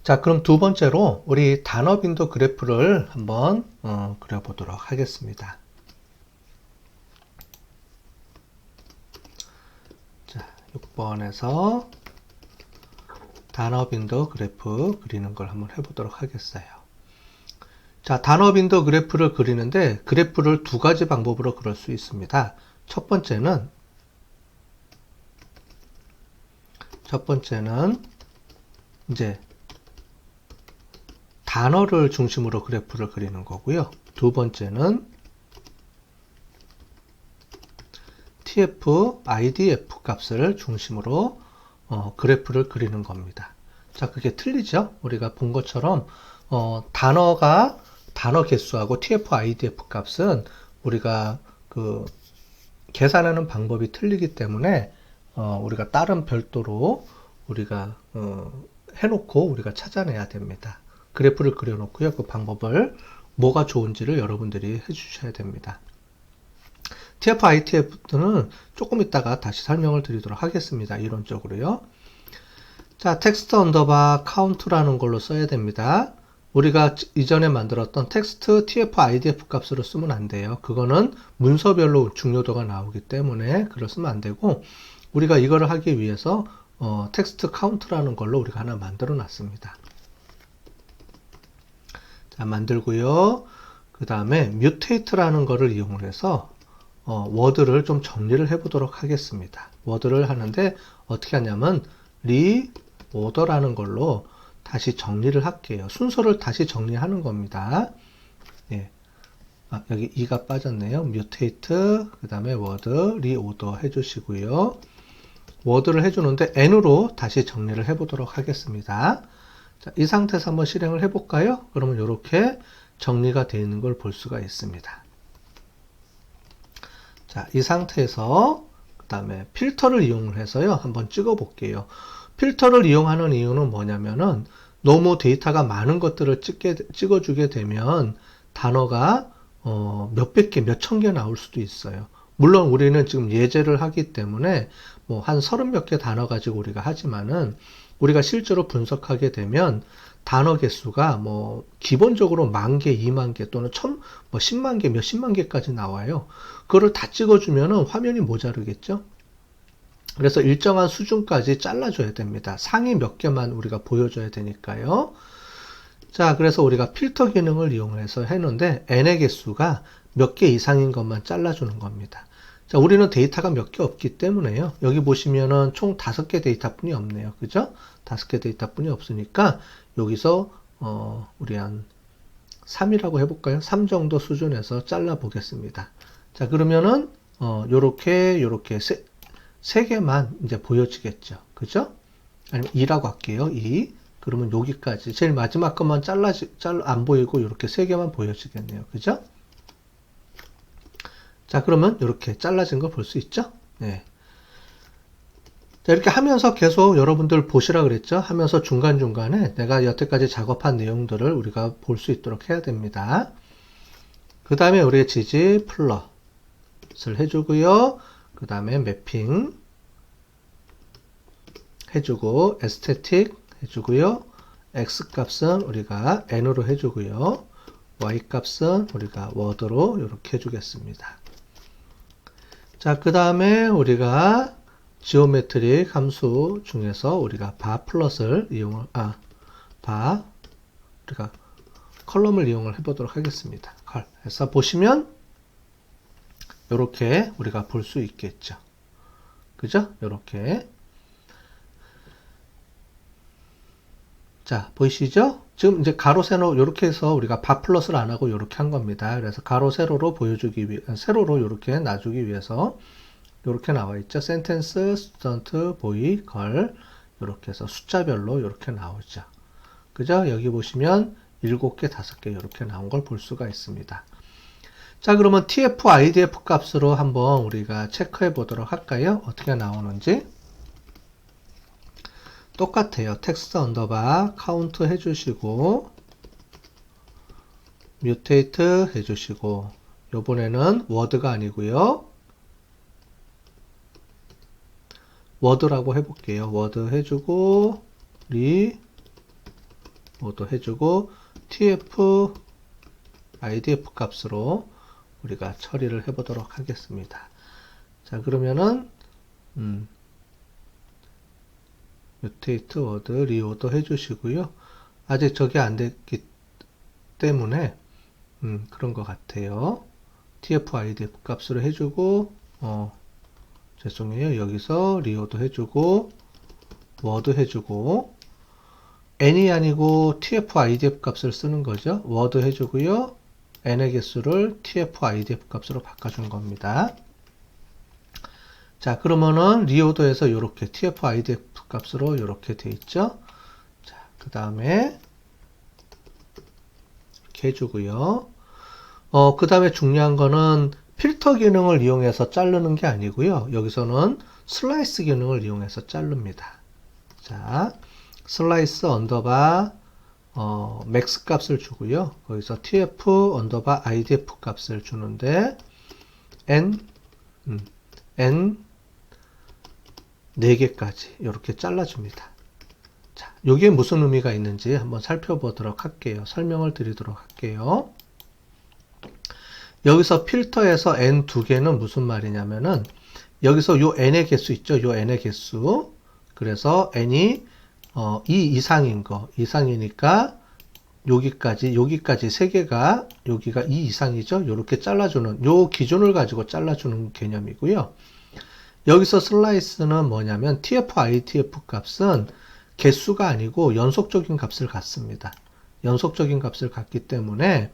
자, 그럼 두 번째로 우리 단어 빈도 그래프를 한번 그려보도록 하겠습니다. 자, 6번에서 단어 빈도 그래프 그리는 걸 한번 해보도록 하겠어요. 자, 단어 빈도 그래프를 그리는데 그래프를 두 가지 방법으로 그릴 수 있습니다. 첫 번째는 이제 단어를 중심으로 그래프를 그리는 거고요. 두 번째는 TF, IDF 값을 중심으로 그래프를 그리는 겁니다. 자, 그게 틀리죠? 우리가 본 것처럼 단어 개수하고 TF, IDF 값은 우리가 그 계산하는 방법이 틀리기 때문에 우리가 다른 별도로 우리가 해놓고 우리가 찾아내야 됩니다. 그래프를 그려놓고요. 그 방법을 뭐가 좋은지를 여러분들이 해주셔야 됩니다. TF, ITF는 조금 이따가 다시 설명을 드리도록 하겠습니다. 이론적으로요. 자, 텍스트 언더바 카운트라는 걸로 써야 됩니다. 우리가 이전에 만들었던 텍스트 TF, IDF 값으로 쓰면 안 돼요. 그거는 문서별로 중요도가 나오기 때문에 그걸 쓰면 안 되고, 우리가 이거를 하기 위해서 텍스트 카운트라는 걸로 우리가 하나 만들어 놨습니다. 자, 만들고요. 그 다음에 뮤테이트라는 거를 이용을 해서 워드를 좀 정리를 해보도록 하겠습니다. 워드를 하는데 어떻게 하냐면 리오더라는 걸로 다시 정리를 할게요. 순서를 다시 정리하는 겁니다. 예. 여기 E가 빠졌네요. 뮤테이트, 그 다음에 워드, 리오더 해주시고요. 워드를 해주는데 N으로 다시 정리를 해보도록 하겠습니다. 자, 이 상태에서 한번 실행을 해볼까요? 그러면 이렇게 정리가 되어 있는 걸 볼 수가 있습니다. 자, 이 상태에서 그 다음에 필터를 이용을 해서요. 한번 찍어 볼게요. 필터를 이용하는 이유는 뭐냐면은 너무 데이터가 많은 것들을 찍어주게 되면 단어가 몇백 개, 몇천 개 나올 수도 있어요. 물론 우리는 지금 예제를 하기 때문에 뭐 한 30몇 개 단어 가지고 우리가 하지만은 우리가 실제로 분석하게 되면 단어 개수가 뭐 기본적으로 10,000개, 20,000개 또는 뭐 10만 개, 몇십만 개까지 나와요. 그거를 다 찍어주면은 화면이 모자르겠죠? 그래서 일정한 수준까지 잘라줘야 됩니다. 상위 몇 개만 우리가 보여줘야 되니까요. 자, 그래서 우리가 필터 기능을 이용해서 했는데 n의 개수가 몇 개 이상인 것만 잘라주는 겁니다. 자, 우리는 데이터가 몇 개 없기 때문에요. 여기 보시면은 총 5개 데이터뿐이 없네요. 그죠? 5개 데이터뿐이 없으니까 여기서 우리 한 3이라고 해볼까요? 3 정도 수준에서 잘라 보겠습니다. 자, 그러면은 요렇게 세 개만 이제 보여지겠죠. 그죠? 아니면 2라고 할게요. 2. 그러면 여기까지 제일 마지막 것만 안 보이고 이렇게 세 개만 보여지겠네요. 그죠? 자, 그러면 이렇게 잘라진 걸 볼 수 있죠? 네. 자, 이렇게 하면서 계속 여러분들 보시라 그랬죠? 하면서 중간중간에 내가 여태까지 작업한 내용들을 우리가 볼 수 있도록 해야 됩니다. 그 다음에 우리의 지지 플러스를 해주고요. 그 다음에 매핑 해주고 에스테틱 해주고요. X 값은 우리가 N으로 해주고요. Y 값은 우리가 워드로 이렇게 해주겠습니다. 자, 그 다음에 우리가 지오메트릭 함수 중에서 우리가 바 플러스를 우리가 컬럼을 이용을 해보도록 하겠습니다. 그래서 보시면 이렇게 우리가 볼 수 있겠죠. 그죠? 이렇게. 자, 보이시죠? 지금 이제 가로, 세로, 이렇게 해서 우리가 바 플러스를 안 하고 이렇게 한 겁니다. 그래서 가로, 세로로 세로로 이렇게 놔주기 위해서 이렇게 나와 있죠. 센텐스, 스튜던트, 보이, 걸. 이렇게 해서 숫자별로 이렇게 나오죠. 그죠? 여기 보시면 7개, 5개 이렇게 나온 걸 볼 수가 있습니다. 자, 그러면 TF, IDF 값으로 한번 우리가 체크해 보도록 할까요? 어떻게 나오는지. 똑같아요. 텍스트 언더바 카운트 해주시고 뮤테이트 해주시고 요번에는 워드가 아니고요. 워드라고 해볼게요. 워드 해주고 모두 해주고 tf idf 값으로 우리가 처리를 해보도록 하겠습니다. 자, 그러면은 mutate word reorder 해주시고요. 아직 저게 안 됐기 때문에 그런 것 같아요. tf idf 값으로 해주고 죄송해요. 여기서 리오도 해주고 워드 해주고 n이 아니고 tf idf 값을 쓰는 거죠. 워드 해주고요. n의 개수를 tf idf 값으로 바꿔준 겁니다. 자, 그러면은 리오더에서 이렇게 tf idf 값으로 이렇게 돼 있죠. 자, 그 다음에 이렇게 해주고요. 그 다음에 중요한 거는 필터 기능을 이용해서 자르는 게 아니고요. 여기서는 슬라이스 기능을 이용해서 자릅니다. 자, 슬라이스 언더바 맥스 값을 주고요. 거기서 tf 언더바 idf 값을 주는데 n 4개까지 이렇게 잘라줍니다. 자, 요게 무슨 의미가 있는지 한번 살펴보도록 할게요. 설명을 드리도록 할게요. 여기서 필터에서 n 2개는 무슨 말이냐면은 여기서 요 n의 개수 있죠? 요 n의 개수. 그래서 n이 2 이상인 거, 이상이니까 여기까지 3개가 여기가 2 이상이죠? 요렇게 잘라주는 요 기준을 가지고 잘라주는 개념이고요. 여기서 슬라이스는 뭐냐면 tf idf 값은 개수가 아니고 연속적인 값을 갖습니다. 연속적인 값을 갖기 때문에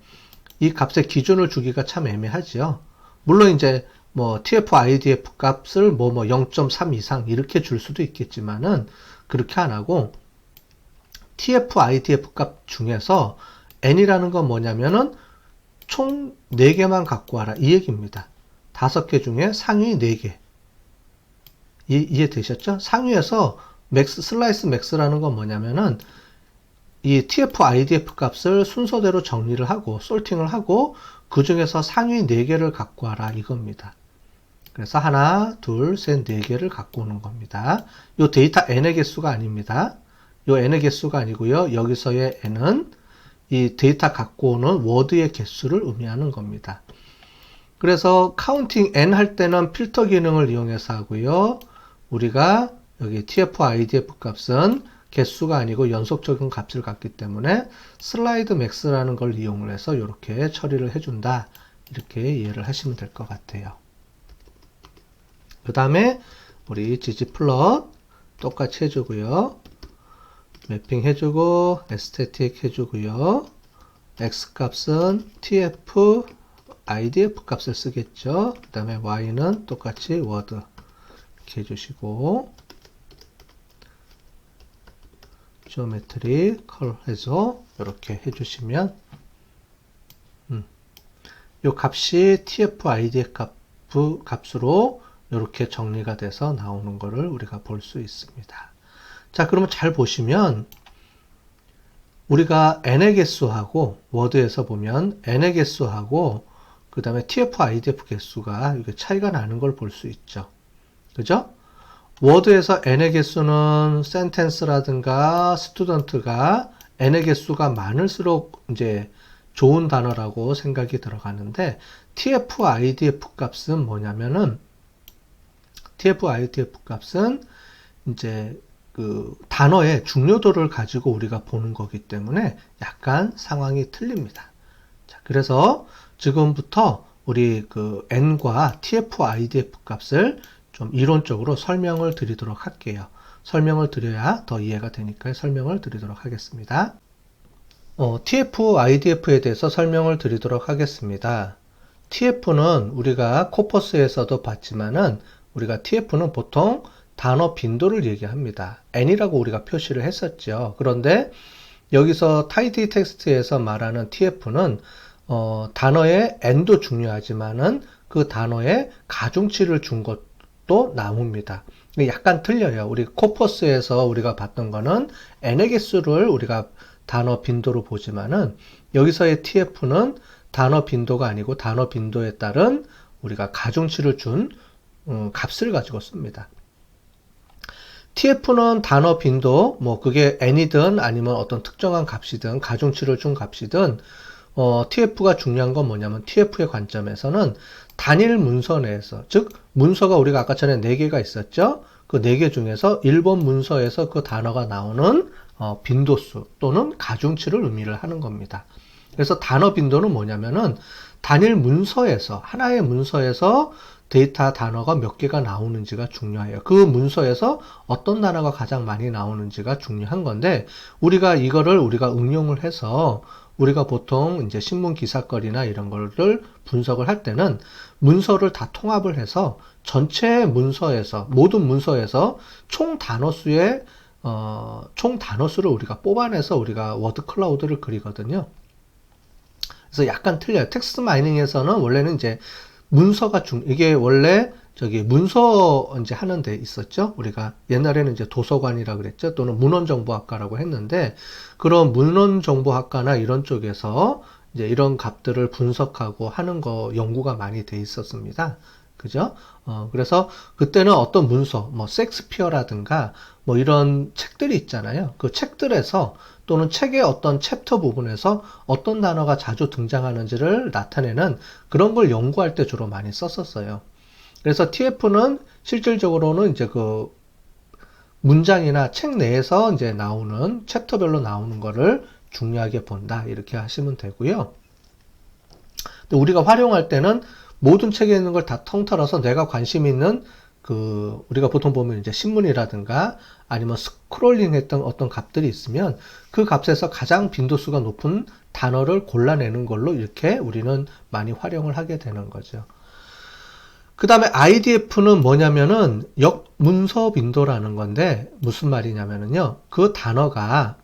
이 값의 기준을 주기가 참 애매하죠. 물론 이제 뭐 tf idf 값을 0.3 이상 이렇게 줄 수도 있겠지만은 그렇게 안 하고 tf idf 값 중에서 n이라는 건 뭐냐면은 총 4개만 갖고 와라 이 얘기입니다. 5개 중에 상위 4개. 이해되셨죠? 상위에서 맥스, 슬라이스 맥스라는 건 뭐냐면은 이 tf idf 값을 순서대로 정리를 하고 솔팅을 하고 그 중에서 상위 4개를 갖고 와라 이겁니다. 그래서 하나, 둘, 셋, 4개를 갖고 오는 겁니다. 요 데이터 n의 개수가 아닙니다. 요 n의 개수가 아니고요. 여기서의 n은 이 데이터 갖고 오는 워드의 개수를 의미하는 겁니다. 그래서 카운팅 n 할 때는 필터 기능을 이용해서 하고요. 우리가 여기 tf idf 값은 개수가 아니고 연속적인 값을 갖기 때문에 슬라이드 맥스라는 걸 이용을 해서 이렇게 처리를 해준다. 이렇게 이해를 하시면 될 것 같아요. 그 다음에 우리 ggplot 똑같이 해주고요. 매핑 해주고 aesthetic 해주고요. x 값은 tf idf 값을 쓰겠죠. 그 다음에 y는 똑같이 word 이렇게 해주시고 지오메트리 컬 해서 이렇게 해주시면 이 값이 tf idf 값으로 이렇게 정리가 돼서 나오는 것을 우리가 볼 수 있습니다. 자, 그러면 잘 보시면 우리가 n의 개수하고 워드에서 보면 n의 개수하고 그 다음에 tf idf 개수가 이게 차이가 나는 걸 볼 수 있죠. 그죠? 워드에서 n의 개수는 sentence라든가 student가 n의 개수가 많을수록 이제 좋은 단어라고 생각이 들어가는데 tf idf 값은 뭐냐면은 tf idf 값은 이제 그 단어의 중요도를 가지고 우리가 보는 거기 때문에 약간 상황이 틀립니다. 자, 그래서 지금부터 우리 그 n과 tf idf 값을 좀 이론적으로 설명을 드리도록 할게요. 설명을 드려야 더 이해가 되니까 설명을 드리도록 하겠습니다. tf idf에 대해서 설명을 드리도록 하겠습니다. tf는 우리가 코퍼스에서도 봤지만은 우리가 tf는 보통 단어 빈도를 얘기합니다. n이라고 우리가 표시를 했었죠. 그런데 여기서 tidy 텍스트에서 말하는 tf는 단어의 n도 중요하지만은 그 단어의 가중치를 준 것도 나옵니다. 약간 틀려요. 우리 코퍼스에서 우리가 봤던 거는 n의 개수를 우리가 단어 빈도로 보지만은 여기서의 tf는 단어 빈도가 아니고 단어 빈도에 따른 우리가 가중치를 준 값을 가지고 씁니다. TF는 단어 빈도, 뭐 그게 n이든 아니면 어떤 특정한 값이든 가중치를 준 값이든 TF가 중요한 건 뭐냐면 TF의 관점에서는 단일 문서 내에서, 즉 문서가 우리가 아까 전에 4개가 있었죠. 그 4개 중에서 1번 문서에서 그 단어가 나오는 빈도수 또는 가중치를 의미를 하는 겁니다. 그래서 단어 빈도는 뭐냐면은 단일 문서에서, 하나의 문서에서 데이터 단어가 몇 개가 나오는지가 중요해요. 그 문서에서 어떤 단어가 가장 많이 나오는지가 중요한 건데, 우리가 응용을 해서 우리가 보통 이제 신문 기사거리나 이런 거를 분석을 할 때는 문서를 다 통합을 해서 전체 문서에서, 모든 문서에서 총 단어수의 총 단어수를 우리가 뽑아내서 우리가 워드 클라우드를 그리거든요. 그래서 약간 틀려요. 텍스트 마이닝에서는 원래는 이제 이게 원래 문서 이제 하는 데 있었죠. 우리가 옛날에는 이제 도서관이라 그랬죠. 또는 문헌정보학과라고 했는데, 그런 문헌정보학과나 이런 쪽에서 이제 이런 값들을 분석하고 하는 거 연구가 많이 돼 있었습니다. 그죠? 그래서 그때는 어떤 문서, 뭐 섹스피어라든가 뭐 이런 책들이 있잖아요. 그 책들에서 또는 책의 어떤 챕터 부분에서 어떤 단어가 자주 등장하는지를 나타내는 그런 걸 연구할 때 주로 많이 썼었어요. 그래서 TF는 실질적으로는 이제 그 문장이나 책 내에서 이제 나오는 챕터별로 나오는 거를 중요하게 본다. 이렇게 하시면 되고요. 근데 우리가 활용할 때는 모든 책에 있는 걸 다 통틀어서 내가 관심 있는 우리가 보통 보면 이제 신문이라든가 아니면 스크롤링 했던 어떤 값들이 있으면 그 값에서 가장 빈도수가 높은 단어를 골라내는 걸로 이렇게 우리는 많이 활용을 하게 되는 거죠. 그 다음에 IDF는 뭐냐면은 역문서 빈도라는 건데, 무슨 말이냐면은요, 그 단어가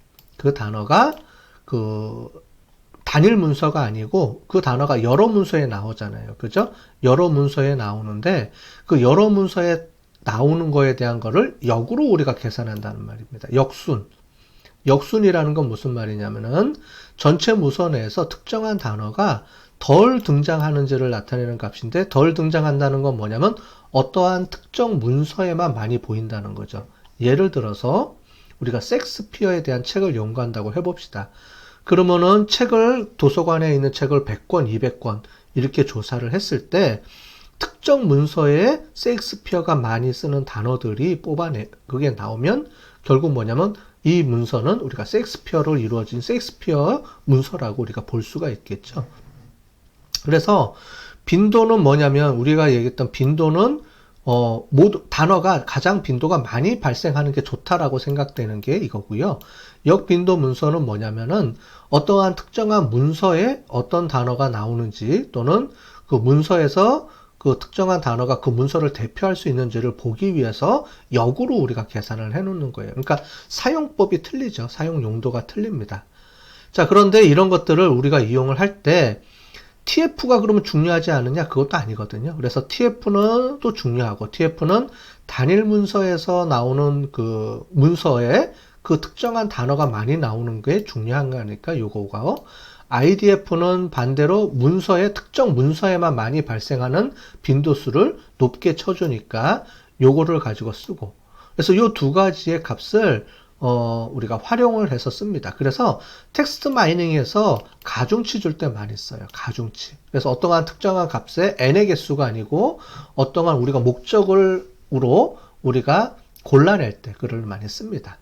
단일 문서가 아니고 그 단어가 여러 문서에 나오잖아요. 그죠? 여러 문서에 나오는데 그 여러 문서에 나오는 거에 대한 거를 역으로 우리가 계산한다는 말입니다. 역순이라는 건 무슨 말이냐면은 전체 문서 내에서 특정한 단어가 덜 등장하는지를 나타내는 값인데, 덜 등장한다는 건 뭐냐면 어떠한 특정 문서에만 많이 보인다는 거죠. 예를 들어서 우리가 섹스피어에 대한 책을 연구한다고 해봅시다. 그러면은 도서관에 있는 책을 100권, 200권 이렇게 조사를 했을 때 특정 문서에 셰익스피어가 많이 쓰는 단어들이 그게 나오면 결국 뭐냐면 이 문서는 우리가 셰익스피어로 이루어진 셰익스피어 문서라고 우리가 볼 수가 있겠죠. 그래서 빈도는 뭐냐면 우리가 얘기했던 빈도는 모두 단어가 가장 빈도가 많이 발생하는 게 좋다라고 생각되는 게 이거고요. 역빈도 문서는 뭐냐면은 어떠한 특정한 문서에 어떤 단어가 나오는지 또는 그 문서에서 그 특정한 단어가 그 문서를 대표할 수 있는지를 보기 위해서 역으로 우리가 계산을 해 놓는 거예요. 그러니까 사용법이 틀리죠. 사용 용도가 틀립니다. 자, 그런데 이런 것들을 우리가 이용을 할 때 TF가 그러면 중요하지 않느냐? 그것도 아니거든요. 그래서 TF는 또 중요하고, TF는 단일 문서에서 나오는 그 문서에 그 특정한 단어가 많이 나오는 게 중요한 거니까 요거가. IDF는 반대로 특정 문서에만 많이 발생하는 빈도수를 높게 쳐주니까 요거를 가지고 쓰고. 그래서 요 두 가지의 값을 우리가 활용을 해서 씁니다. 그래서 텍스트 마이닝에서 가중치 줄 때 많이 써요. 가중치. 그래서 어떠한 특정한 값의 n의 개수가 아니고 어떠한 우리가 목적으로 우리가 골라낼 때 그를 많이 씁니다.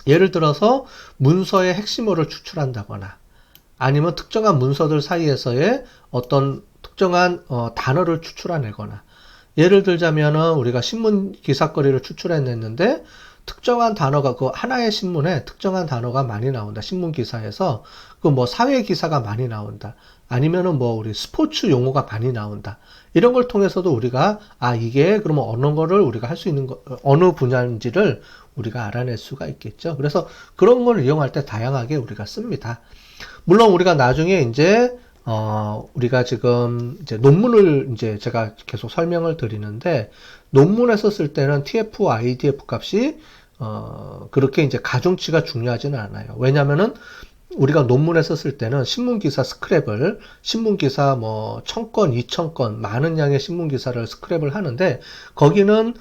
예를 들어서 문서의 핵심어를 추출한다거나 아니면 특정한 문서들 사이에서의 어떤 특정한 단어를 추출해내거나, 예를 들자면은 우리가 신문 기사거리를 추출해냈는데 특정한 단어가 그 하나의 신문에 특정한 단어가 많이 나온다. 신문 기사에서 그 뭐 사회 기사가 많이 나온다. 아니면은 뭐 우리 스포츠 용어가 많이 나온다. 이런 걸 통해서도 우리가 이게 그러면 어느 거를 우리가 할 수 있는 어느 분야인지를 우리가 알아낼 수가 있겠죠. 그래서 그런 걸 이용할 때 다양하게 우리가 씁니다. 물론 우리가 나중에 이제 우리가 지금 이제 논문을 이제 제가 계속 설명을 드리는데, 논문에서 쓸 때는 TF와 IDF 값이 그렇게 이제 가중치가 중요하지는 않아요. 왜냐면은 우리가 논문에서 쓸 때는 신문기사 스크랩을, 신문기사 뭐 1000건, 2000건 많은 양의 신문기사를 스크랩을 하는데 거기는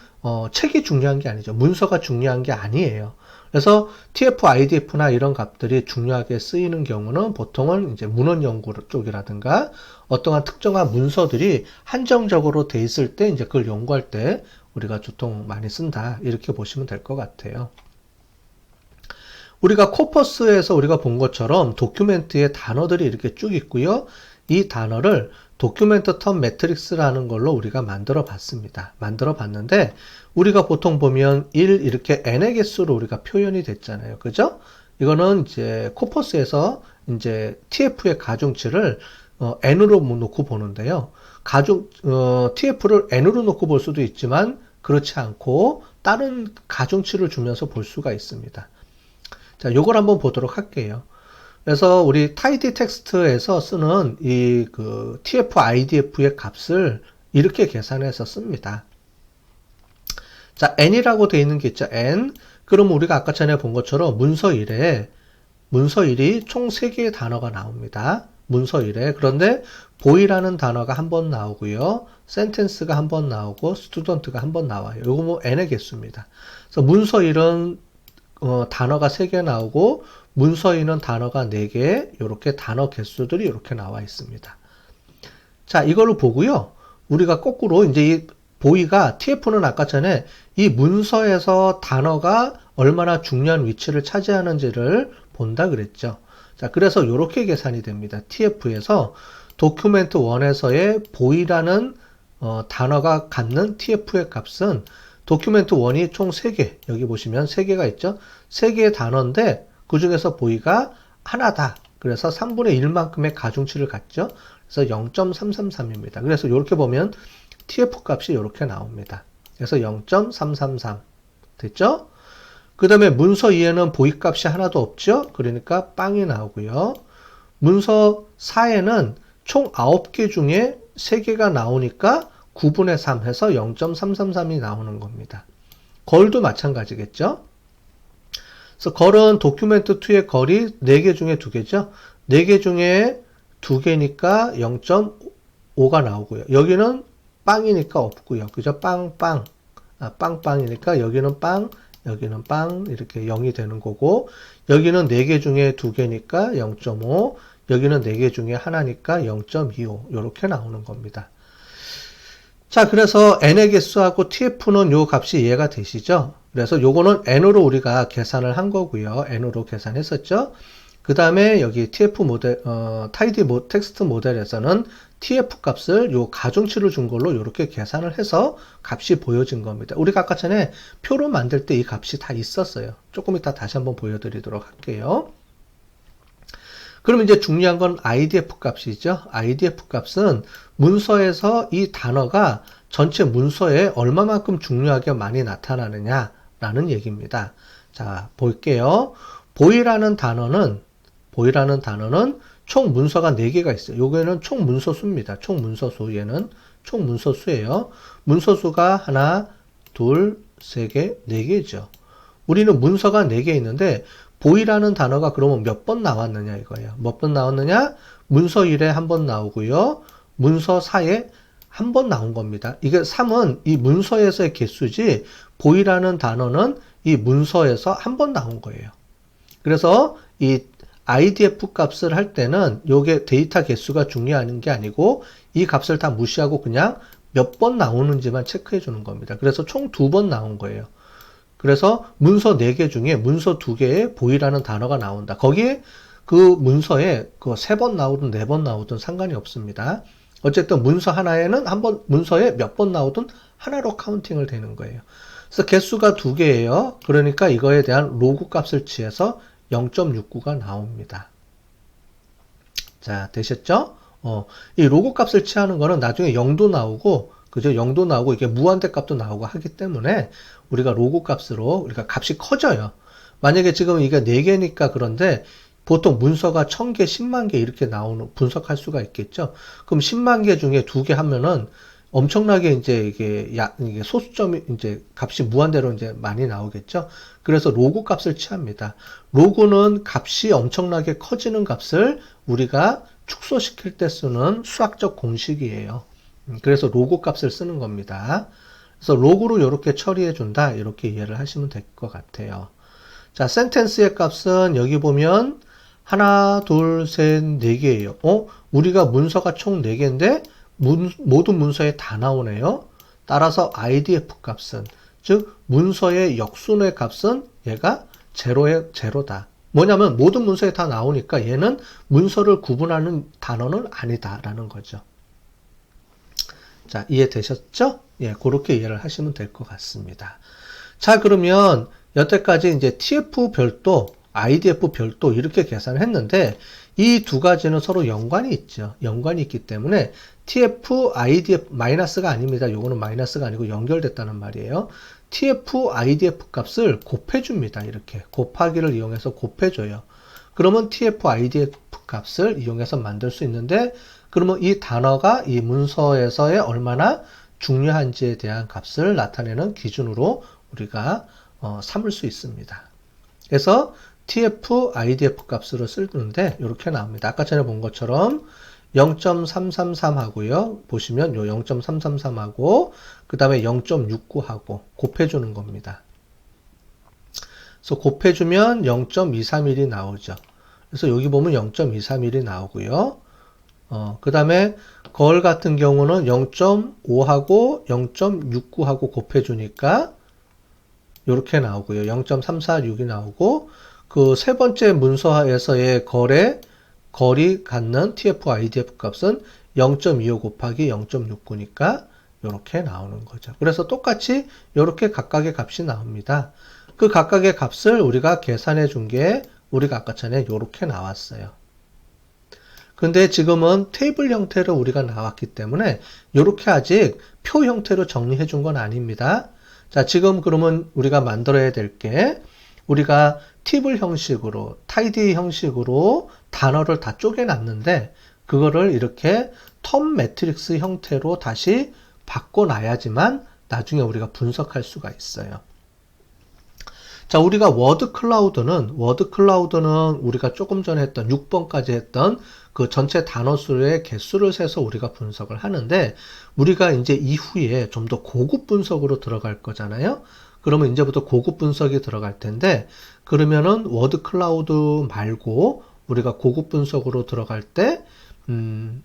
책이 중요한 게 아니죠. 문서가 중요한 게 아니에요. 그래서 TF, IDF나 이런 값들이 중요하게 쓰이는 경우는 보통은 이제 문헌 연구 쪽이라든가 어떠한 특정한 문서들이 한정적으로 돼 있을 때 이제 그걸 연구할 때 우리가 보통 많이 쓴다. 이렇게 보시면 될 것 같아요. 우리가 코퍼스에서 우리가 본 것처럼 도큐멘트에 단어들이 이렇게 쭉 있고요. 이 단어를 도큐멘트 텀 매트릭스라는 걸로 우리가 만들어 봤습니다. 만들어 봤는데 우리가 보통 보면 1 이렇게 n의 개수로 우리가 표현이 됐잖아요. 그죠? 이거는 이제 코퍼스에서 이제 TF의 가중치를 n으로 놓고 보는데요. TF를 n으로 놓고 볼 수도 있지만 그렇지 않고 다른 가중치를 주면서 볼 수가 있습니다. 자, 요걸 한번 보도록 할게요. 그래서 우리 tidy 텍스트에서 쓰는 이 TF, IDF의 값을 이렇게 계산해서 씁니다. 자, n이라고 되어 있는 게 있죠. n. 그럼 우리가 아까 전에 본 것처럼 문서 1이 총 3개의 단어가 나옵니다. 문서 1에. 그런데 boy라는 단어가 한 번 나오고요. sentence가 한 번 나오고 student가 한 번 나와요. 요거 뭐 n의 개수입니다. 그래서 문서 1은 단어가 3개 나오고 문서인은 단어가 4개, 이렇게 단어 개수들이 이렇게 나와 있습니다. 자, 이거를 보고요. 우리가 거꾸로 이제 이 보이가 TF는 아까 전에 이 문서에서 단어가 얼마나 중요한 위치를 차지하는지를 본다 그랬죠. 자, 그래서 이렇게 계산이 됩니다. TF에서 도큐멘트 1에서의 보이라는 단어가 갖는 TF의 값은 도큐멘트 1이 총 3개, 여기 보시면 3개가 있죠. 3개의 단어인데 그 중에서 보이가 하나다. 그래서 3분의 1만큼의 가중치를 갖죠. 그래서 0.333입니다. 그래서 이렇게 보면 TF 값이 이렇게 나옵니다. 그래서 0.333 됐죠? 그 다음에 문서 2에는 보이 값이 하나도 없죠. 그러니까 빵이 나오고요. 문서 4에는 총 9개 중에 3개가 나오니까 9분의 3 해서 0.333이 나오는 겁니다. 걸도 마찬가지겠죠? 그래서 걸은 도큐멘트 2의 걸이 4개 중에 2개죠. 4개 중에 2개니까 0.5가 나오고요. 여기는 빵이니까 없고요. 그죠? 빵빵. 빵빵이니까 여기는 빵, 여기는 빵 이렇게 0이 되는 거고 여기는 4개 중에 2개니까 0.5, 여기는 4개 중에 하나니까 0.25 이렇게 나오는 겁니다. 자, 그래서 n의 개수하고 tf는 요 값이 이해가 되시죠? 그래서 요거는 n으로 우리가 계산을 한 거고요. n으로 계산했었죠? 그 다음에 여기 tf 모델, tidy 텍스트 모델에서는 tf 값을 요 가중치를 준 걸로 이렇게 계산을 해서 값이 보여진 겁니다. 우리가 아까 전에 표로 만들 때 이 값이 다 있었어요. 조금 이따 다시 한번 보여드리도록 할게요. 그럼 이제 중요한 건 IDF 값이죠. IDF 값은 문서에서 이 단어가 전체 문서에 얼마만큼 중요하게 많이 나타나느냐라는 얘기입니다. 자, 볼게요. 보이라는 단어는 총 문서가 4개가 있어요. 요거는 총 문서수입니다. 총 문서수. 얘는 총 문서수예요. 문서수가 하나, 둘, 세 개, 4개죠. 우리는 문서가 4개 있는데 보이라는 단어가 그러면 몇 번 나왔느냐 이거예요. 몇 번 나왔느냐? 문서 1에 한 번 나오고요. 문서 4에 한 번 나온 겁니다. 이게 3은 이 문서에서의 개수지 보이라는 단어는 이 문서에서 한 번 나온 거예요. 그래서 이 IDF 값을 할 때는 요게 데이터 개수가 중요한 게 아니고 이 값을 다 무시하고 그냥 몇 번 나오는지만 체크해 주는 겁니다. 그래서 총 2번 나온 거예요. 그래서 문서 4개 중에 문서 2개에 보이라는 단어가 나온다. 거기에 그 문서에 그 3번 나오든 4번 나오든 상관이 없습니다. 어쨌든 문서 하나에는 문서에 몇 번 나오든 하나로 카운팅을 되는 거예요. 그래서 개수가 2개예요. 그러니까 이거에 대한 로그 값을 취해서 0.69가 나옵니다. 자, 되셨죠? 이 로그 값을 취하는 거는 나중에 0도 나오고, 그죠? 0도 나오고, 이게 무한대 값도 나오고 하기 때문에, 우리가 로그 값으로, 우리가 값이 커져요. 만약에 지금 이게 4개니까 그런데, 보통 문서가 1000개, 10만 개 이렇게 분석할 수가 있겠죠? 그럼 10만 개 중에 2개 하면은, 엄청나게 이제 이게 소수점이 이제 값이 무한대로 이제 많이 나오겠죠. 그래서 로그 값을 취합니다. 로그는 값이 엄청나게 커지는 값을 우리가 축소시킬 때 쓰는 수학적 공식이에요. 그래서 로그 값을 쓰는 겁니다. 그래서 로그로 이렇게 처리해 준다. 이렇게 이해를 하시면 될 것 같아요. 자, 센텐스의 값은 여기 보면 하나, 둘, 셋, 네 개예요. 우리가 문서가 총 4개인데 모든 문서에 다 나오네요. 따라서 IDF 값은, 즉 문서의 역순의 값은 얘가 제로다. 뭐냐면 모든 문서에 다 나오니까 얘는 문서를 구분하는 단어는 아니다라는 거죠. 자, 이해되셨죠? 예, 그렇게 이해를 하시면 될 것 같습니다. 자, 그러면 여태까지 이제 TF 별도, IDF 별도 이렇게 계산을 했는데 이 두 가지는 서로 연관이 있죠. 연관이 있기 때문에 TF, IDF 마이너스가 아닙니다. 요거는 마이너스가 아니고 연결됐다는 말이에요. TF, IDF 값을 곱해줍니다. 이렇게 곱하기를 이용해서 곱해줘요. 그러면 TF, IDF 값을 이용해서 만들 수 있는데 그러면 이 단어가 이 문서에서의 얼마나 중요한지에 대한 값을 나타내는 기준으로 우리가 삼을 수 있습니다. 그래서 TF, IDF 값으로 쓰는데 이렇게 나옵니다. 아까 전에 본 것처럼 0.333 하고요. 보시면 요 0.333하고 그 다음에 0.69하고 곱해주는 겁니다. 그래서 곱해주면 0.231이 나오죠. 그래서 여기 보면 0.231이 나오고요. 그 다음에 걸 같은 경우는 0.5하고 0.69하고 곱해주니까 이렇게 나오고요. 0.346이 나오고 그 세 번째 문서에서의 걸이 갖는 TF, IDF 값은 0.25 곱하기 0.69니까 이렇게 나오는 거죠. 그래서 똑같이 이렇게 각각의 값이 나옵니다. 그 각각의 값을 우리가 계산해 준 게 우리가 아까 전에 이렇게 나왔어요. 근데 지금은 테이블 형태로 우리가 나왔기 때문에 이렇게 아직 표 형태로 정리해 준 건 아닙니다. 자, 지금 그러면 우리가 만들어야 될 게 우리가 팁을 형식으로, 타이디 형식으로 단어를 다 쪼개놨는데 그거를 이렇게 텀 매트릭스 형태로 다시 바꿔놔야지만 나중에 우리가 분석할 수가 있어요. 자, 우리가 워드 클라우드는 우리가 조금 전에 했던 6번까지 했던 그 전체 단어 수의 개수를 세서 우리가 분석을 하는데 우리가 이제 이후에 좀 더 고급 분석으로 들어갈 거잖아요. 그러면 이제부터 고급 분석이 들어갈 텐데 그러면은 워드 클라우드 말고 우리가 고급 분석으로 들어갈 때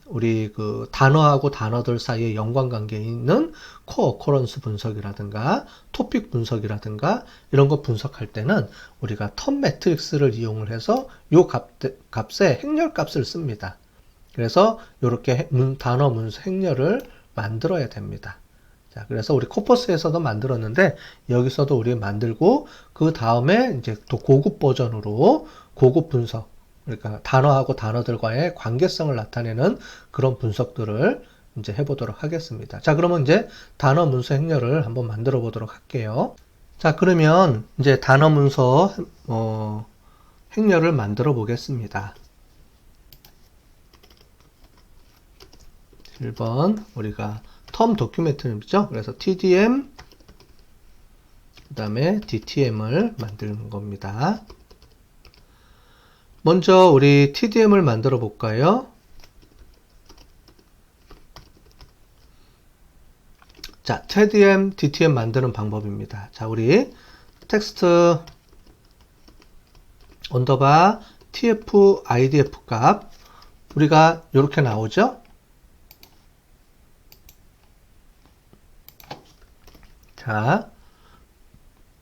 우리 그 단어하고 단어들 사이에 연관관계에 있는 코어 어커런스 분석이라든가 토픽 분석이라든가 이런 거 분석할 때는 우리가 텀 매트릭스를 이용을 해서 요 값에 행렬 값을 씁니다. 그래서 이렇게 단어 문서 행렬을 만들어야 됩니다. 자, 그래서 우리 코퍼스에서도 만들었는데 여기서도 우리 만들고 그 다음에 이제 또 고급 버전으로 고급 분석, 그러니까 단어하고 단어들과의 관계성을 나타내는 그런 분석들을 이제 해보도록 하겠습니다. 자, 그러면 이제 단어 문서 행렬을 한번 만들어 보도록 할게요. 자, 그러면 이제 단어 문서 행렬을 만들어 보겠습니다. 1번 우리가 텀 도큐멘트죠. 그래서 TDM 그 다음에 DTM을 만드는 겁니다. 먼저 우리 TDM을 만들어 볼까요? 자, TDM, DTM 만드는 방법입니다. 자, 우리 텍스트 언더바 TF, IDF 값 우리가 이렇게 나오죠? 자,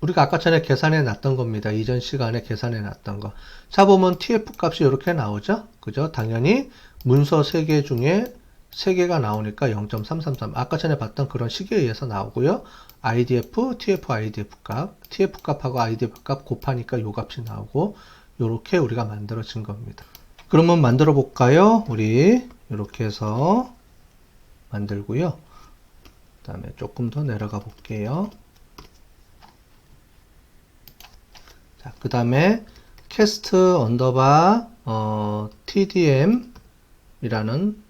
우리가 아까 전에 계산해 놨던 겁니다. 이전 시간에 계산해 놨던 거. 자, 보면 TF 값이 이렇게 나오죠? 그죠? 당연히 문서 3개 중에 3개가 나오니까 0.333. 아까 전에 봤던 그런 식에 의해서 나오고요. IDF, TF, IDF 값. TF 값하고 IDF 값 곱하니까 요 값이 나오고, 요렇게 우리가 만들어진 겁니다. 그러면 만들어 볼까요? 우리 이렇게 해서 만들고요. 그 다음에 조금 더 내려가 볼게요. 자, 그 다음에 캐스트 언더바 TDM 이라는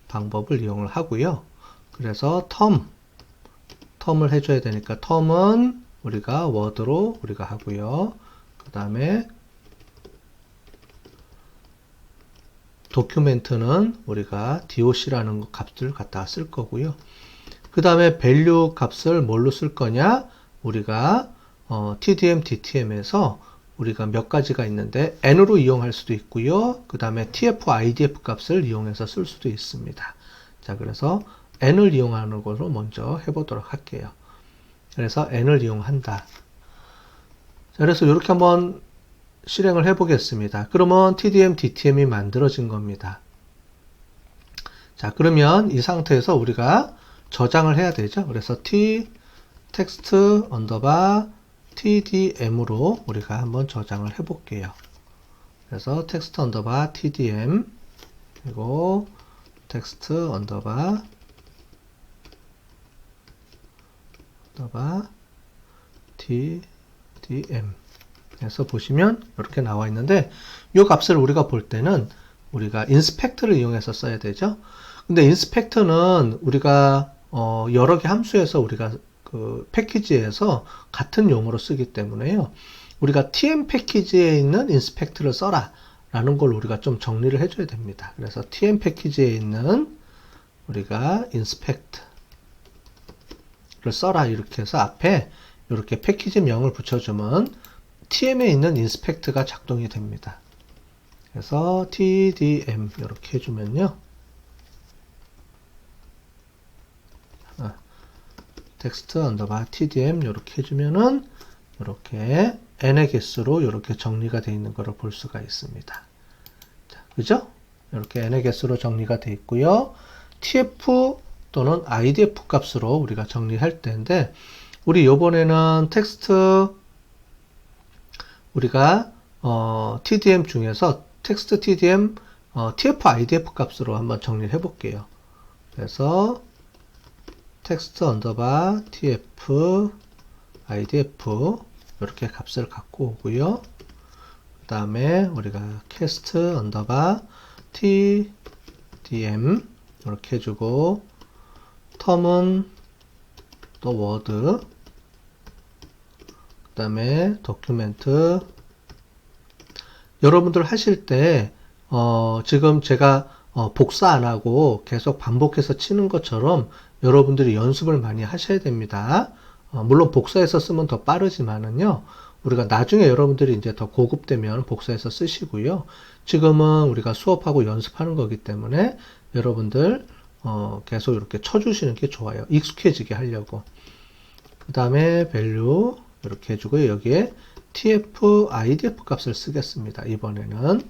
방법을 이용을 하고요. 그래서 텀을 해줘야 되니까 텀은 우리가 워드로 우리가 하고요. 그 다음에 도큐멘트는 우리가 doc라는 값을 갖다가 쓸 거고요. 그 다음에 value 값을 뭘로 쓸 거냐? 우리가 tdm, dtm에서 우리가 몇 가지가 있는데 n으로 이용할 수도 있고요. 그 다음에 tf, idf 값을 이용해서 쓸 수도 있습니다. 자, 그래서 n을 이용하는 것으로 먼저 해보도록 할게요. 그래서 n을 이용한다. 자, 그래서 이렇게 한번 실행을 해보겠습니다. 그러면 tdm, dtm이 만들어진 겁니다. 자, 그러면 이 상태에서 우리가 저장을 해야 되죠. 그래서 text underbar tdm으로 우리가 한번 저장을 해볼게요. 그래서 text underbar tdm 그리고 text underbar tdm 그래서 보시면 이렇게 나와 있는데 이 값을 우리가 볼 때는 우리가 inspect를 이용해서 써야 되죠. 근데 inspect는 우리가 여러 개 함수에서 우리가 그 패키지에서 같은 용어로 쓰기 때문에요. 우리가 tm 패키지에 있는 inspect를 써라 라는 걸 우리가 좀 정리를 해줘야 됩니다. 그래서 tm 패키지에 있는 우리가 inspect를 써라 이렇게 해서 앞에 이렇게 패키지 명을 붙여주면 tm에 있는 inspect가 작동이 됩니다. 그래서 tdm 이렇게 해주면요. text underbar tdm 이렇게 해주면은 이렇게 n의 개수로 이렇게 정리가 되어 있는 것을 볼 수가 있습니다. 자, 그죠? 이렇게 n의 개수로 정리가 되어 있고요. tf 또는 idf 값으로 우리가 정리할 때인데 우리 요번에는 텍스트 우리가 tdm 중에서 텍스트 tdm tf idf 값으로 한번 정리를 해볼게요. 그래서 text underbar tf idf 이렇게 값을 갖고 오고요. 그 다음에 우리가 cast underbar tdm 이렇게 해주고 텀은 또 word 그 다음에 도큐멘트 여러분들 하실 때 지금 제가 복사 안 하고 계속 반복해서 치는 것처럼 여러분들이 연습을 많이 하셔야 됩니다. 물론 복사해서 쓰면 더 빠르지만은요, 우리가 나중에 여러분들이 이제 더 고급되면 복사해서 쓰시고요. 지금은 우리가 수업하고 연습하는 거기 때문에 여러분들 계속 이렇게 쳐주시는 게 좋아요. 익숙해지게 하려고. 그 다음에 value 이렇게 해주고요. 여기에 tf idf 값을 쓰겠습니다. 이번에는.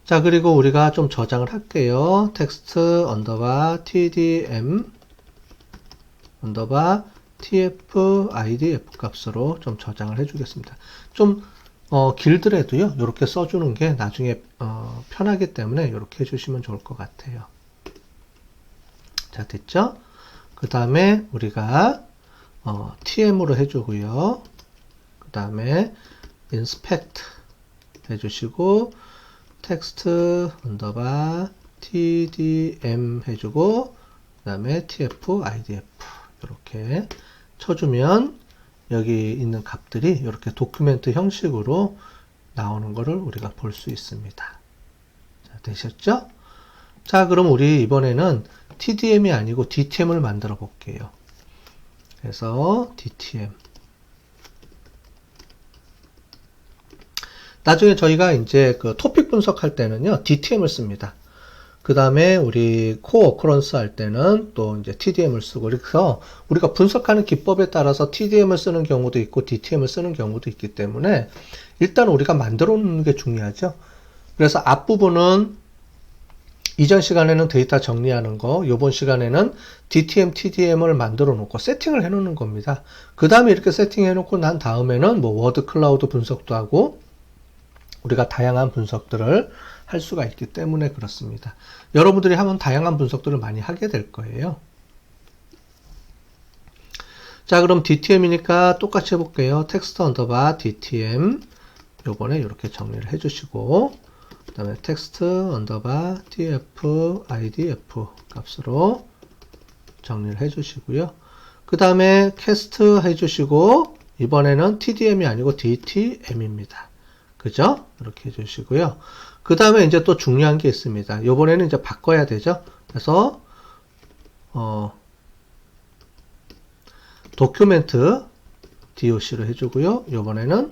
자, 그리고 우리가 좀 저장을 할게요. text underbar tdm underbar tf idf 값으로 좀 저장을 해주겠습니다. 좀 길더라도요. 이렇게 써주는 게 나중에 편하기 때문에 이렇게 해주시면 좋을 것 같아요. 자, 됐죠? 그 다음에 우리가 tm으로 해주고요. 그 다음에 inspect 해주시고 text underbar tdm 해주고 그 다음에 tf idf 이렇게 쳐주면 여기 있는 값들이 이렇게 도큐멘트 형식으로 나오는 것을 우리가 볼 수 있습니다. 자, 되셨죠? 자, 그럼 우리 이번에는 tdm이 아니고 dtm을 만들어 볼게요. 그래서 dtm 나중에 저희가 이제 그 토픽 분석할 때는요 dtm을 씁니다. 그 다음에 우리 코어 어커런스 할 때는 또 이제 tdm을 쓰고 그래서 우리가 분석하는 기법에 따라서 tdm을 쓰는 경우도 있고 dtm을 쓰는 경우도 있기 때문에 일단 우리가 만들어 놓는 게 중요하죠. 그래서 앞부분은 이전 시간에는 데이터 정리하는 거, 이번 시간에는 DTM, TDM을 만들어 놓고 세팅을 해 놓는 겁니다. 그 다음에 이렇게 세팅해 놓고 난 다음에는 뭐 워드 클라우드 분석도 하고 우리가 다양한 분석들을 할 수가 있기 때문에 그렇습니다. 여러분들이 하면 다양한 분석들을 많이 하게 될 거예요. 자, 그럼 DTM이니까 똑같이 해볼게요. text underbar DTM 요번에 이렇게 정리를 해주시고 그 다음에 text underbar TF IDF 값으로 정리를 해주시고요. 그 다음에 캐스트 해주시고 이번에는 TDM이 아니고 DTM입니다. 그죠? 이렇게 해주시고요. 그 다음에 이제 또 중요한 게 있습니다. 이번에는 이제 바꿔야 되죠. 그래서 도큐멘트 DOC로 해주고요. 이번에는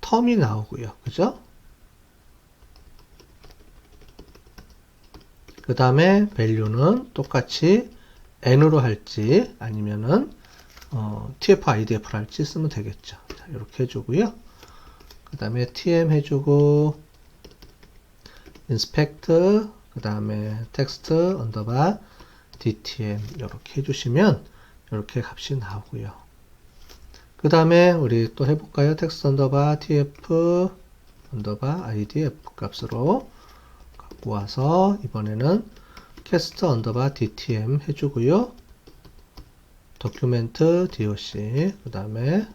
텀이 나오고요. 그죠? 그 다음에 value는 똑같이 n으로 할지 아니면은 tf idf로 할지 쓰면 되겠죠. 자, 이렇게 해주고요. 그 다음에 tm 해주고 inspect 그 다음에 text 언더바 dtm 이렇게 해주시면 이렇게 값이 나오고요. 그 다음에 우리 또 해볼까요? text 언더바 tf 언더바 idf 값으로 갖고 와서 이번에는 cast 언더바 dtm 해주고요. 도큐멘트 doc 그 다음에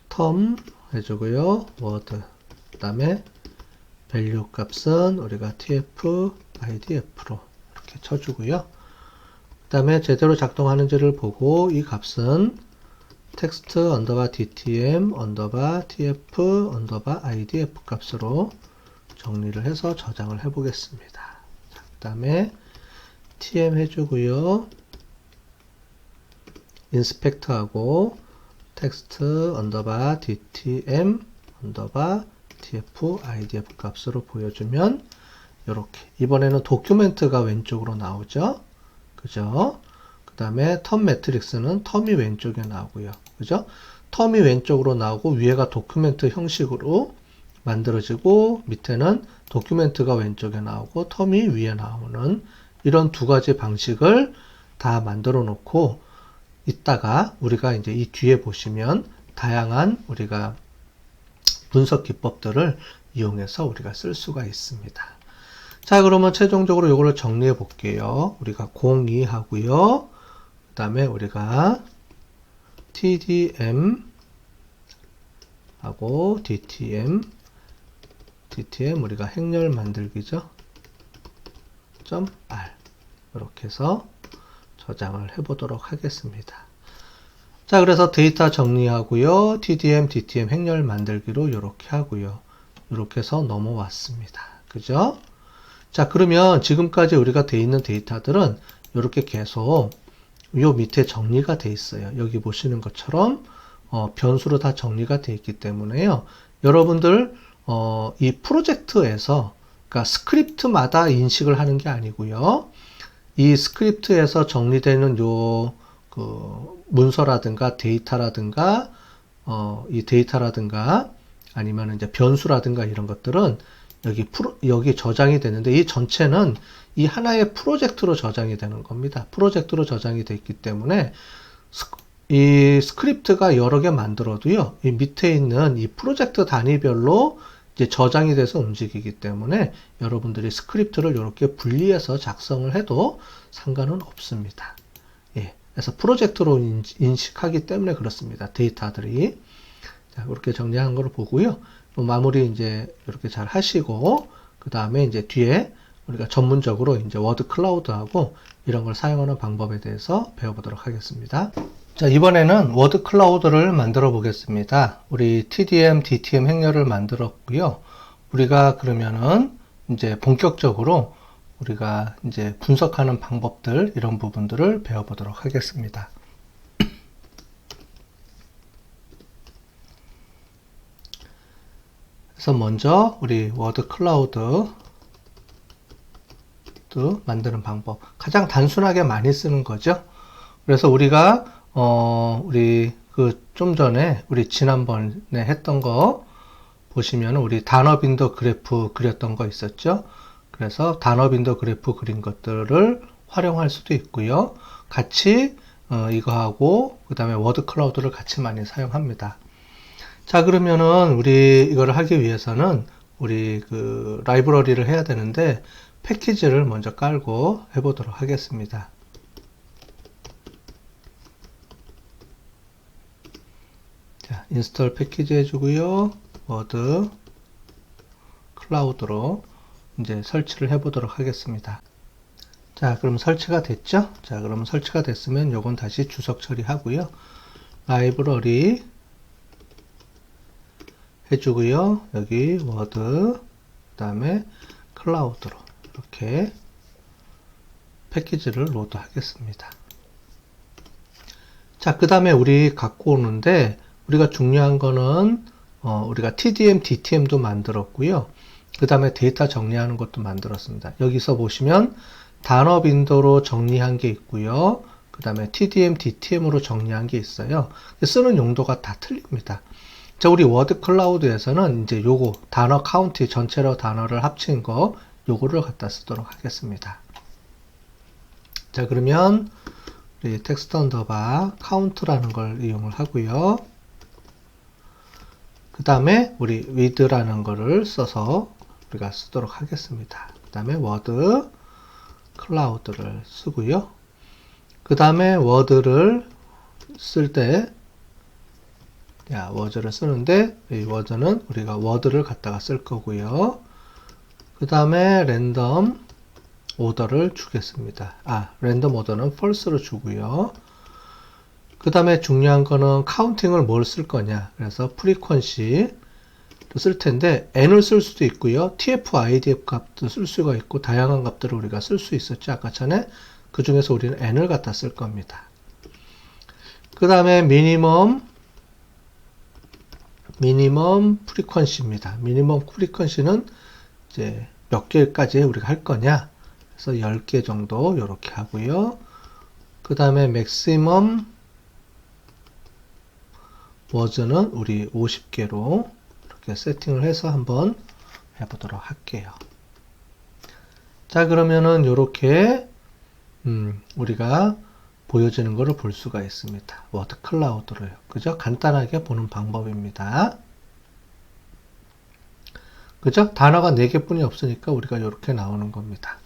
term 해주고요. word 그 다음에 value 값은 우리가 tf idf로 이렇게 쳐주고요. 그 다음에 제대로 작동하는지를 보고 이 값은 text 언더바 dtm 언더바 tf 언더바 idf 값으로 정리를 해서 저장을 해 보겠습니다. 그 다음에 tm 해주고요. inspect 하고 text 언더바 dtm 언더바 tf idf 값으로 보여주면 이렇게 이번에는 도큐멘트가 왼쪽으로 나오죠. 그죠? 그 다음에 텀 매트릭스는 텀이 왼쪽에 나오고요. 그죠? 텀이 왼쪽으로 나오고 위에가 도큐멘트 형식으로 만들어지고 밑에는 도큐멘트가 왼쪽에 나오고 텀이 위에 나오는 이런 두 가지 방식을 다 만들어 놓고 이따가 우리가 이제 이 뒤에 보시면 다양한 우리가 분석 기법들을 이용해서 우리가 쓸 수가 있습니다. 자, 그러면 최종적으로 이걸로 정리해 볼게요. 우리가 02 하고요. 그 다음에 우리가 TDM 하고 DTM 우리가 행렬 만들기죠. .r 이렇게 해서 저장을 해 보도록 하겠습니다. 자, 그래서 데이터 정리하고요. TDM, DTM 행렬 만들기로 이렇게 하고요. 이렇게 해서 넘어왔습니다. 그죠? 자, 그러면 지금까지 우리가 돼 있는 데이터들은 이렇게 계속 요 밑에 정리가 돼 있어요. 여기 보시는 것처럼 변수로 다 정리가 돼 있기 때문에요. 여러분들 이 프로젝트에서 그러니까 스크립트마다 인식을 하는 게 아니고요. 이 스크립트에서 정리되는 요 문서라든가 데이터라든가 이 데이터라든가 아니면 이제 변수라든가 이런 것들은 여기 저장이 되는데 이 전체는 이 하나의 프로젝트로 저장이 되는 겁니다. 프로젝트로 저장이 되어 있기 때문에 이 스크립트가 여러 개 만들어도요. 이 밑에 있는 이 프로젝트 단위별로 이제 저장이 돼서 움직이기 때문에 여러분들이 스크립트를 이렇게 분리해서 작성을 해도 상관은 없습니다. 예. 그래서 프로젝트로 인식하기 때문에 그렇습니다. 데이터들이. 자, 그렇게 정리한 걸 보고요. 마무리 이제 이렇게 잘 하시고, 그 다음에 이제 뒤에 우리가 전문적으로 이제 워드 클라우드하고 이런 걸 사용하는 방법에 대해서 배워보도록 하겠습니다. 자, 이번에는 워드 클라우드를 만들어 보겠습니다. 우리 TDM, DTM 행렬을 만들었고요. 우리가 그러면은 이제 본격적으로 우리가 이제 분석하는 방법들, 이런 부분들을 배워보도록 하겠습니다. 그래서 먼저 우리 워드 클라우드 만드는 방법. 가장 단순하게 많이 쓰는 거죠. 그래서 우리가 우리 좀 전에 우리 지난번에 했던 거 보시면 우리 단어 빈도 그래프 그렸던 거 있었죠. 그래서 단어 빈도 그래프 그린 것들을 활용할 수도 있고요. 같이 이거하고 그 다음에 워드 클라우드를 같이 많이 사용합니다. 자, 그러면은 우리 이거를 하기 위해서는 우리 라이브러리를 해야 되는데 패키지를 먼저 깔고 해보도록 하겠습니다. 자, 인스톨 패키지 해주고요. 워드 클라우드로 이제 설치를 해 보도록 하겠습니다. 자, 그럼 설치가 됐죠? 자, 그럼 설치가 됐으면 요건 다시 주석 처리하고요. 라이브러리 해주고요. 여기 워드, 그 다음에 클라우드로 이렇게 패키지를 로드 하겠습니다. 자, 그 다음에 우리 갖고 오는데 우리가 중요한 거는 우리가 TDM, DTM도 만들었고요. 그 다음에 데이터 정리하는 것도 만들었습니다. 여기서 보시면 단어 빈도로 정리한 게 있고요. 그 다음에 TDM, DTM으로 정리한 게 있어요. 쓰는 용도가 다 틀립니다. 자, 우리 워드 클라우드에서는 이제 요거 단어 카운트 전체로 단어를 합친 거 요거를 갖다 쓰도록 하겠습니다. 자, 그러면 우리 텍스트 언더바 카운트라는 걸 이용을 하고요. 그 다음에 우리 with라는 거를 써서 우리가 쓰도록 하겠습니다. 그 다음에 워드 클라우드를 쓰고요. 그 다음에 워드를 쓸 때, 워드를 쓰는데, 이 워드는 우리가 워드를 갖다가 쓸 거고요. 그 다음에 랜덤 오더를 주겠습니다. 랜덤 오더는 false로 주고요. 그 다음에 중요한 거는 카운팅을 뭘 쓸 거냐. 그래서 frequency를 쓸 텐데, n을 쓸 수도 있고요. tf, idf 값도 쓸 수가 있고, 다양한 값들을 우리가 쓸 수 있었죠. 아까 전에. 그 중에서 우리는 n을 갖다 쓸 겁니다. 그 다음에 미니멈 프리퀀시입니다. 미니멈 프리퀀시는 이제 몇 개까지 우리가 할 거냐. 그래서 10개 정도 이렇게 하고요. 그 다음에 맥시멈 워즈는 우리 50개로 이렇게 세팅을 해서 한번 해보도록 할게요. 자, 그러면은 이렇게 우리가 보여지는 것을 볼 수가 있습니다. 워드 클라우드로요. 그죠? 간단하게 보는 방법입니다. 그죠? 단어가 4개 뿐이 없으니까 우리가 이렇게 나오는 겁니다.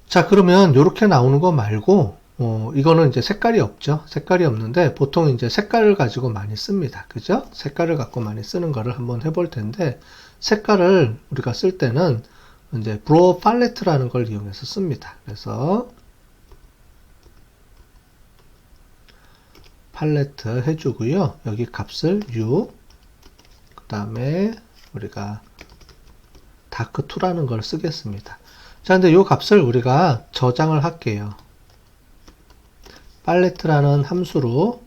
자, 그러면 이렇게 나오는 거 말고 이거는 이제 색깔이 없죠. 색깔이 없는데 보통 이제 색깔을 가지고 많이 씁니다. 그죠? 색깔을 갖고 많이 쓰는 거를 한번 해볼 텐데 색깔을 우리가 쓸 때는 이제 브로우 팔레트라는 걸 이용해서 씁니다. 그래서 팔레트 해주고요. 여기 값을 U, 그 다음에 우리가 다크2라는 걸 쓰겠습니다. 자, 근데 이 값을 우리가 저장을 할게요. 팔레트라는 함수로,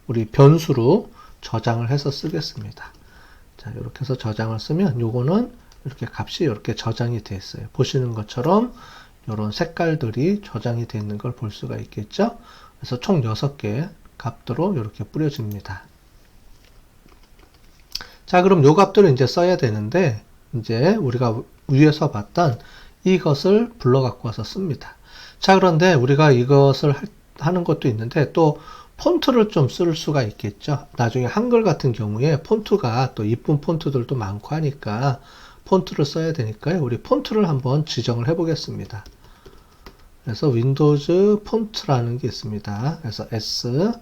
우리 변수로 저장을 해서 쓰겠습니다. 자, 이렇게 해서 저장을 쓰면 요거는 이렇게 값이 이렇게 저장이 되어 있어요. 보시는 것처럼 이런 색깔들이 저장이 되어 있는 걸 볼 수가 있겠죠? 그래서 총 6개 값으로 이렇게 뿌려집니다. 자, 그럼 요 값들을 이제 써야 되는데, 이제 우리가 위에서 봤던 이것을 불러 갖고 와서 씁니다. 자, 그런데 우리가 이것을 하는 것도 있는데, 또 폰트를 좀 쓸 수가 있겠죠. 나중에 한글 같은 경우에 폰트가 또 이쁜 폰트들도 많고 하니까 폰트를 써야 되니까요. 우리 폰트를 한번 지정을 해 보겠습니다. 그래서 윈도우즈 폰트라는 게 있습니다. 그래서 S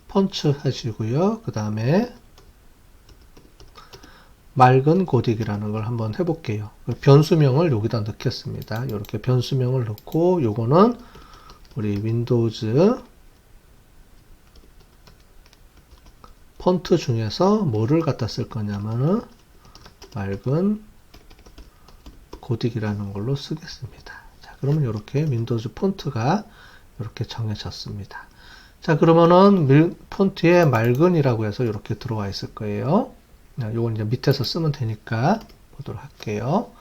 폰트 하시고요. 그 다음에 맑은 고딕이라는 걸 한번 해볼게요. 변수명을 여기다 넣겠습니다. 이렇게 변수명을 넣고 요거는 우리 윈도우즈 폰트 중에서 뭐를 갖다 쓸 거냐면은 맑은 고딕이라는 걸로 쓰겠습니다. 자, 그러면 이렇게 윈도우즈 폰트가 이렇게 정해졌습니다. 자, 그러면은 폰트에 맑은이라고 해서 이렇게 들어와 있을 거예요. 요건 이제 밑에서 쓰면 되니까 보도록 할게요.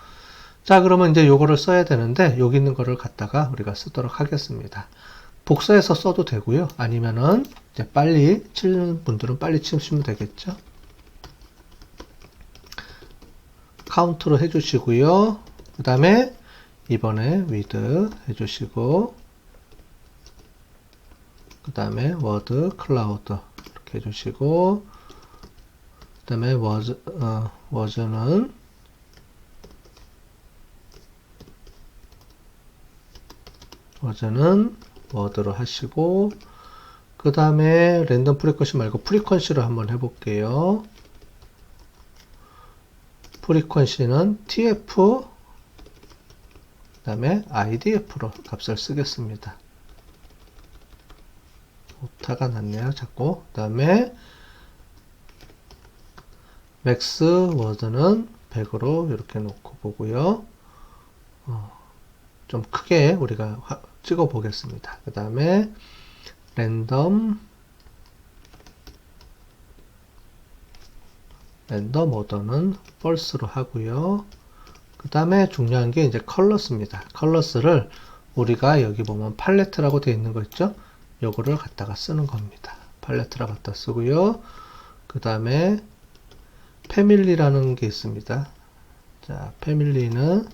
자, 그러면 이제 요거를 써야 되는데 여기 있는 거를 갖다가 우리가 쓰도록 하겠습니다. 복사해서 써도 되고요. 아니면은 이제 빨리 치는 분들은 빨리 치시면 되겠죠. 카운트로 해주시고요. 그 다음에 이번에 with 해주시고 그 다음에 워드 클라우드 이렇게 해주시고 그 다음에 워즈는 워드로 하시고 그 다음에 랜덤 프리퀀시 말고 프리퀀시를 한번 해볼게요. 프리퀀시는 TF, 그 다음에 IDF로 값을 쓰겠습니다. 오타가 났네요, 자꾸. 그 다음에 맥스 워드는 100으로 이렇게 놓고 보고요. 좀 크게 우리가 찍어 보겠습니다. 그 다음에 랜덤 오더는 false로 하고요. 그 다음에 중요한 게 이제 컬러스입니다. 컬러스를 우리가 여기 보면 팔레트라고 되어 있는 거 있죠? 요거를 갖다가 쓰는 겁니다. 팔레트라고 갖다 쓰고요. 그 다음에 패밀리라는 게 있습니다. 자, 패밀리는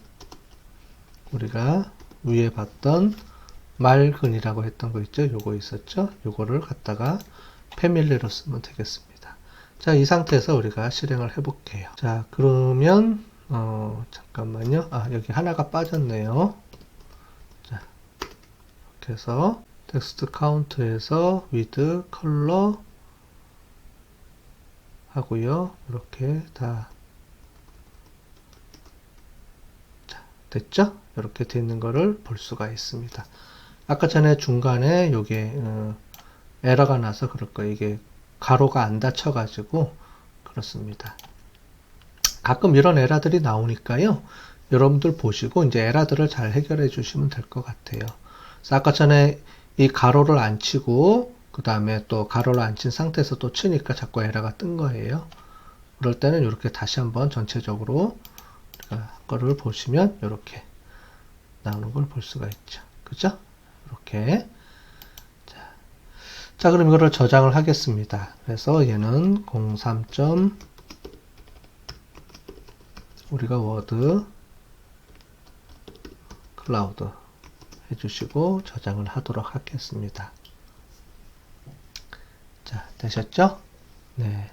우리가 위에 봤던 말근이라고 했던 거 있죠? 요거 있었죠? 요거를 갖다가 패밀리로 쓰면 되겠습니다. 자, 이 상태에서 우리가 실행을 해 볼게요. 자, 그러면 잠깐만요. 여기 하나가 빠졌네요. 자, 이렇게 해서 텍스트 카운트에서 with 컬러 하고요. 이렇게 다 됐죠? 이렇게 되어 있는 거를 볼 수가 있습니다. 아까 전에 중간에 요게 에러가 나서 그럴 거예요. 이게 가로가 안 닫혀 가지고 그렇습니다. 가끔 이런 에러들이 나오니까요. 여러분들 보시고 이제 에러들을 잘 해결해 주시면 될 것 같아요. 그래서 아까 전에 이 가로를 안 치고 그 다음에 또 가로를 안 친 상태에서 또 치니까 자꾸 에러가 뜬 거예요. 그럴 때는 이렇게 다시 한번 전체적으로 거를 보시면 이렇게 나오는 걸 볼 수가 있죠. 그죠? 이렇게. 자, 그럼 이거를 저장을 하겠습니다. 그래서 얘는 03. 우리가 워드 클라우드 해주시고 저장을 하도록 하겠습니다. 자, 되셨죠? 네.